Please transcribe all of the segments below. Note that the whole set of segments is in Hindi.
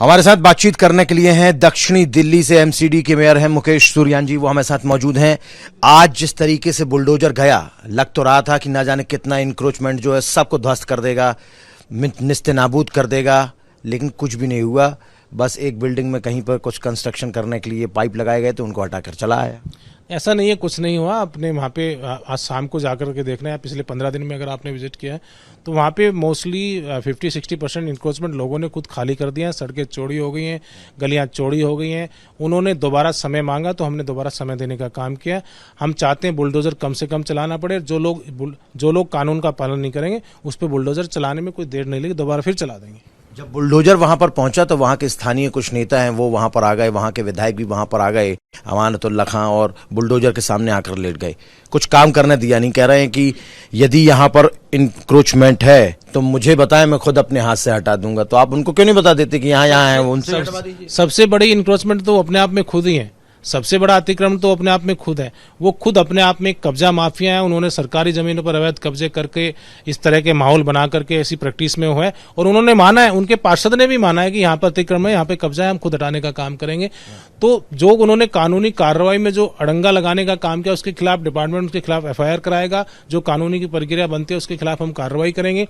हमारे साथ बातचीत करने के लिए हैं दक्षिणी दिल्ली से एमसीडी के मेयर हैं मुकेश सूर्यान जी, वो हमारे साथ मौजूद हैं। आज जिस तरीके से बुलडोजर गया, लग तो रहा था कि ना जाने कितना इंक्रोचमेंट जो है सबको ध्वस्त कर देगा, निस्ते नाबूद कर देगा, लेकिन कुछ भी नहीं हुआ। बस एक बिल्डिंग में कहीं पर कुछ कंस्ट्रक्शन करने के लिए पाइप लगाए गए तो उनको हटाकर चला आया। ऐसा नहीं है, कुछ नहीं हुआ। अपने वहाँ पे आज शाम को जाकर के देखना है, पिछले 15 दिन में अगर आपने विजिट किया है तो वहाँ पे मोस्टली 50-60% इंक्रोचमेंट लोगों ने खुद खाली कर दिया है। सड़कें चौड़ी हो गई हैं, गलियाँ चौड़ी हो गई हैं। उन्होंने दोबारा समय मांगा तो हमने दोबारा समय देने का काम किया। हम चाहते हैं बुलडोजर कम से कम चलाना पड़े। जो लोग कानून का पालन नहीं करेंगे उस पर बुलडोजर चलाने में कोई देर नहीं लगी, दोबारा फिर चला देंगे। जब बुलडोजर वहां पर पहुंचा तो वहां के स्थानीय कुछ नेता हैं वो वहां पर आ गए, वहां के विधायक भी वहां पर आ गए, अमानतुल्लाह खां, और बुलडोजर के सामने आकर लेट गए। कुछ काम करने दिया नहीं। कह रहे हैं कि यदि यहां पर इंक्रोचमेंट है तो मुझे बताएं, मैं खुद अपने हाथ से हटा दूंगा। तो आप उनको क्यों नहीं बता देते कि यहाँ है, उनसे हटवा दीजिए। सबसे बड़ी इंक्रोचमेंट तो अपने आप में खुद ही है। सबसे बड़ा अतिक्रमण तो अपने आप में खुद है। वो खुद अपने आप में कब्जा माफिया है। उन्होंने सरकारी जमीनों पर अवैध कब्जे करके इस तरह के माहौल बना करके ऐसी प्रैक्टिस में हुआ है, और उन्होंने माना है, उनके पार्षद ने भी माना है कि यहाँ पर अतिक्रमण है, यहाँ पे कब्जा है, हम खुद हटाने का काम करेंगे। तो जो उन्होंने कानूनी कार्रवाई में जो अड़ंगा लगाने का काम किया उसके खिलाफ डिपार्टमेंट उसके खिलाफ FIR कराएगा। जो कानूनी की प्रक्रिया बनती है उसके खिलाफ हम कार्रवाई करेंगे।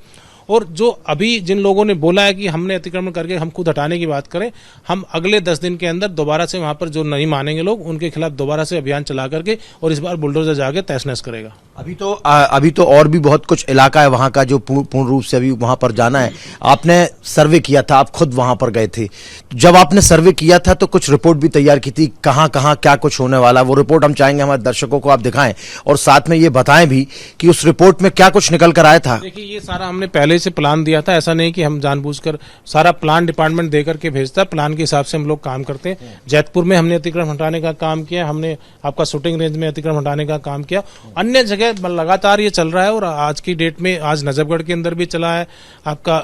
और जो अभी जिन लोगों ने बोला है कि हमने अतिक्रमण करके हम खुद हटाने की बात करें, हम अगले 10 दिन के अंदर दोबारा से वहां पर जो नहीं मानेंगे लोग उनके खिलाफ दोबारा से अभियान चला करके, और इस बार बुलडोजर जाके तहस नहस करेगा। अभी तो और भी बहुत कुछ इलाका है वहां का जो पूर्ण रूप से अभी वहां पर जाना है। आपने सर्वे किया था, आप खुद वहां पर गए थे। जब आपने सर्वे किया था तो कुछ रिपोर्ट भी तैयार की थी, कहां कहां क्या कुछ होने वाला। वो रिपोर्ट हम चाहेंगे हमारे दर्शकों को आप दिखाएं, और साथ में ये बताएं भी कि उस रिपोर्ट में क्या कुछ निकल कर आया था। देखिए, ये सारा हमने पहले से प्लान दिया था। ऐसा नहीं कि हम जानबूझकर, सारा प्लान डिपार्टमेंट देकर के भेजता है। प्लान के हिसाब से हम लोग काम करते हैं। जैतपुर में हमने अतिक्रमण हटाने का काम किया, हमने आपका शूटिंग रेंज में अतिक्रमण हटाने का काम किया, अन्य जगह लगातार ये चल रहा है। और आज की डेट में आज नजफगढ़ के अंदर भी चला है, आपका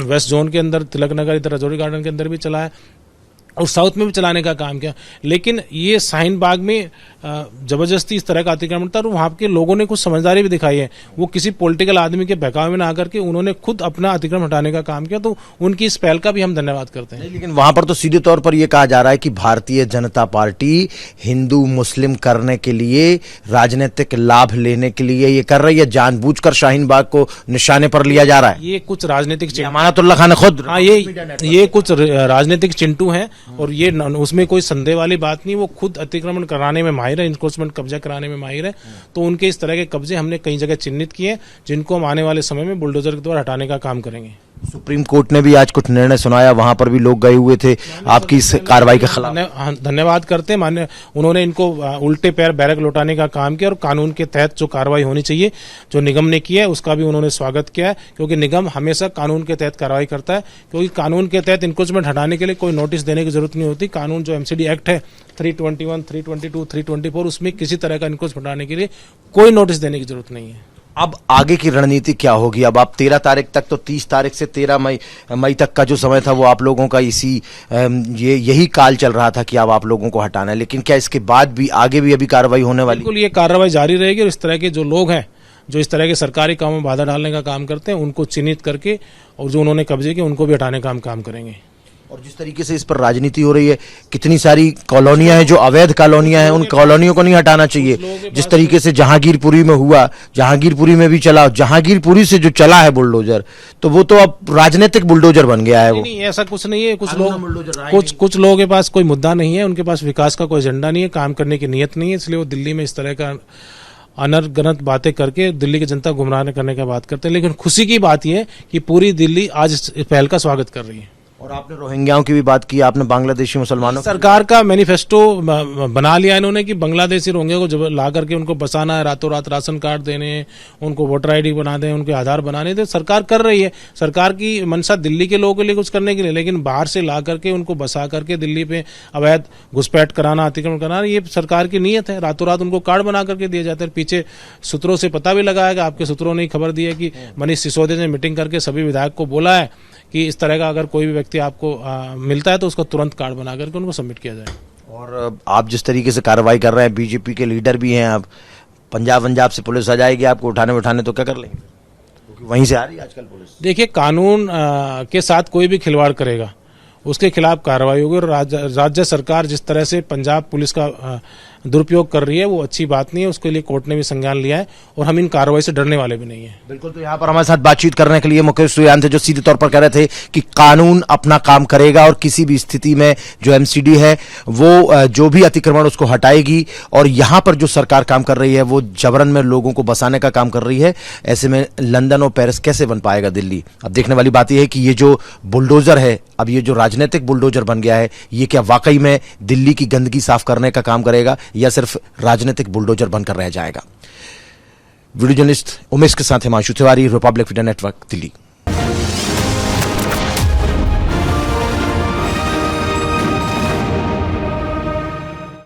वेस्ट जोन के अंदर तिलक नगर इधर राजौरी गार्डन के अंदर भी चला है, और साउथ में भी चलाने का काम किया। लेकिन ये शाहीन बाग में जबरदस्ती इस तरह का अतिक्रमण था, और वहां के लोगों ने कुछ समझदारी भी दिखाई है। वो किसी पॉलिटिकल आदमी के बहकावे में ना आकर के उन्होंने खुद अपना अतिक्रमण हटाने का काम किया, तो उनकी इस पहल का भी हम धन्यवाद करते हैं। लेकिन वहां पर तो सीधे तौर पर यह कहा जा रहा है कि भारतीय जनता पार्टी हिंदू मुस्लिम करने के लिए, राजनीतिक लाभ लेने के लिए ये कर रही है, जानबूझकर शाहीन बाग को निशाने पर लिया जा रहा है। ये कुछ राजनीतिक अमानतुल्लाह खान ने खुद, हाँ, ये कुछ राजनीतिक चिंटू हैं, और ये उसमें कोई संदेह वाली बात नहीं। वो खुद अतिक्रमण कराने में माहिर है, इंक्रोचमेंट कब्जा कराने में माहिर है। तो उनके इस तरह के कब्जे हमने कई जगह चिन्हित किए, जिनको हम आने वाले समय में बुलडोजर के द्वारा हटाने का काम करेंगे। सुप्रीम कोर्ट ने भी आज कुछ निर्णय सुनाया, वहां पर भी लोग गए हुए थे आपकी इस कार्रवाई के खिलाफ। धन्यवाद करते हैं मान्य, उन्होंने इनको उल्टे पैर बैरक लौटाने का काम किया, और कानून के तहत जो कार्रवाई होनी चाहिए जो निगम ने किया है उसका भी उन्होंने स्वागत किया है, क्योंकि निगम हमेशा कानून के तहत कार्रवाई करता है। क्योंकि कानून के तहत इंक्रोचमेंट हटाने के लिए कोई नोटिस देने की जरूरत नहीं होती। कानून जो MCD एक्ट है 321, 322, 324, उसमें किसी तरह का इंक्रोचमेंट हटाने के लिए कोई नोटिस देने की जरूरत नहीं है। अब आगे की रणनीति क्या होगी? अब आप 13 तारीख तक, तो 30 तारीख से 13 मई तक का जो समय था वो आप लोगों का यही काल चल रहा था कि अब आप लोगों को हटाना है, लेकिन क्या इसके बाद भी आगे भी अभी कार्रवाई होने वाली? बिल्कुल, ये कार्रवाई जारी रहेगी, और इस तरह के जो लोग हैं जो इस तरह के सरकारी कामों में बाधा डालने का काम करते हैं उनको चिन्हित करके, और जो उन्होंने कब्जे किए उनको भी हटाने का हम काम करेंगे। और जिस तरीके से इस पर राजनीति हो रही है, कितनी सारी कॉलोनियां हैं जो अवैध कॉलोनियां हैं, उन कॉलोनियों को नहीं हटाना चाहिए। जिस तरीके से जहांगीरपुरी में हुआ, जहांगीरपुरी में भी चला, जहांगीरपुरी से जो चला है बुलडोजर, तो वो तो अब राजनीतिक बुलडोजर बन गया है। वो नहीं, ऐसा कुछ नहीं है। कुछ लोगों के पास कोई मुद्दा नहीं है, उनके पास विकास का कोई एजेंडा नहीं है, काम करने की नीयत नहीं है, इसलिए वो दिल्ली में इस तरह का अनर्गनत बातें करके दिल्ली की जनता गुमराह करने का बात करते हैं। लेकिन खुशी की बात यह है कि पूरी दिल्ली आज इस पहल का स्वागत कर रही है। और आपने रोहिंग्याओं की भी बात की, आपने बांग्लादेशी मुसलमानों, सरकार का मैनिफेस्टो बना लिया इन्होंने कि बांग्लादेशी रोहिंग्या को जब ला करके उनको बसाना है, रातों रात राशन कार्ड देने, उनको वोटर ID बना दें, उनके आधार बनाने, तो सरकार कर रही है। सरकार की मंशा दिल्ली के लोगों के लिए कुछ करने के लिए, लेकिन बाहर से ला करके उनको बसा करके दिल्ली पे अवैध घुसपैठ कराना, अतिक्रमण कराना, ये सरकार की नीयत है। रातों रात उनको कार्ड बना करके दिए जाते हैं। पीछे सूत्रों से पता भी लगाया गया, आपके सूत्रों ने खबर दी है कि मनीष सिसोदिया ने मीटिंग करके सभी विधायक को बोला है कि इस तरह का अगर कोई भी व्यक्ति आपको मिलता है तो उसका तुरंत कार्ड बना करके उनको सबमिट किया जाए। और आप जिस तरीके से कार्रवाई कर रहे हैं, बीजेपी के लीडर भी हैं, आप पंजाब से पुलिस आ जाएगी आपको उठाने तो क्या कर लेंगे? क्योंकि वहीं से आ रही है आजकल पुलिस। देखिए, कानून के साथ कोई भी खिलवाड़ करेगा उसके खिलाफ कार्रवाई होगी। और राज्य सरकार जिस तरह से पंजाब पुलिस का दुरुपयोग कर रही है वो अच्छी बात नहीं है, उसके लिए कोर्ट ने भी संज्ञान लिया है और हम इन कार्रवाई से डरने वाले भी नहीं है। बिल्कुल। तो यहाँ पर हमारे साथ बातचीत करने के लिए मुकेश सुरयान थे, जो सीधे तौर पर कह रहे थे कि कानून अपना काम करेगा और किसी भी स्थिति में जो एमसीडी है वो जो भी अतिक्रमण उसको हटाएगी, और यहाँ पर जो सरकार काम कर रही है वो जबरन में लोगों को बसाने का काम कर रही है। ऐसे में लंदन और पेरिस कैसे बन पाएगा दिल्ली? अब देखने वाली बात यह है कि ये जो बुलडोजर है, अब ये जो राजनीतिक बुलडोजर बन गया है, ये क्या वाकई में दिल्ली की गंदगी साफ करने का काम करेगा या सिर्फ राजनीतिक बुलडोजर बनकर रह जाएगा? वीडियो जर्नलिस्ट उमेश के साथ Himanshu Tiwari, Republic media network, Delhi.